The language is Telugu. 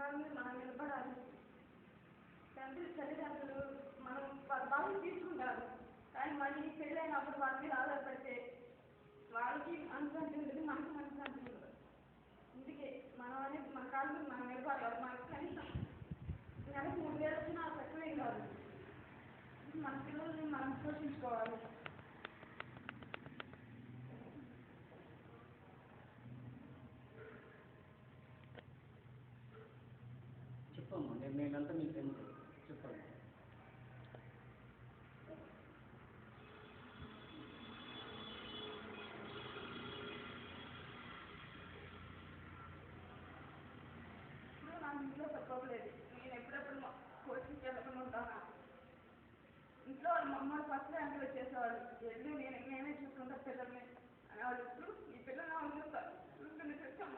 కాళ్ళ మీద మనం నిలబడాలి. తల్లిదండ్రులు మనం బాధ్యత తీసుకుంటారు, కానీ మళ్ళీ పెళ్ళైనప్పుడు వాళ్ళ మీద ఆధారపడితే వాళ్ళకి మనశ్శాంతి ఉంటుంది, మనకు మనశ్శాంతి ఉంటుంది. అందుకే మనం అనేది మన కాళ్ళ మీద మనం నిలబడాలి. మనకు కనీసం నెలకు 3000 వచ్చినా తక్కువే కాదు. మన పిల్లల్ని మనం పోషించుకోవాలి. చెప్పమ్మా, నేనంతా మీకు తెలుసు, చెప్పండి. ఇప్పుడు నాకు ఇంట్లో తప్పలేదు, నేను ఎప్పుడెప్పుడు కోచింగ్కి వెళ్ళకుండా ఉంటాను. ఇంట్లో వాళ్ళ మమ్మల్ని ఫస్ట్ ర్యాంకులు వచ్చేసేవాళ్ళు, నేనే చూసుకుంటా పిల్లల్ని అనేవాళ్ళు. ఇప్పుడు ఈ పిల్లలు చూస్తారు చూసుకుని తెచ్చాం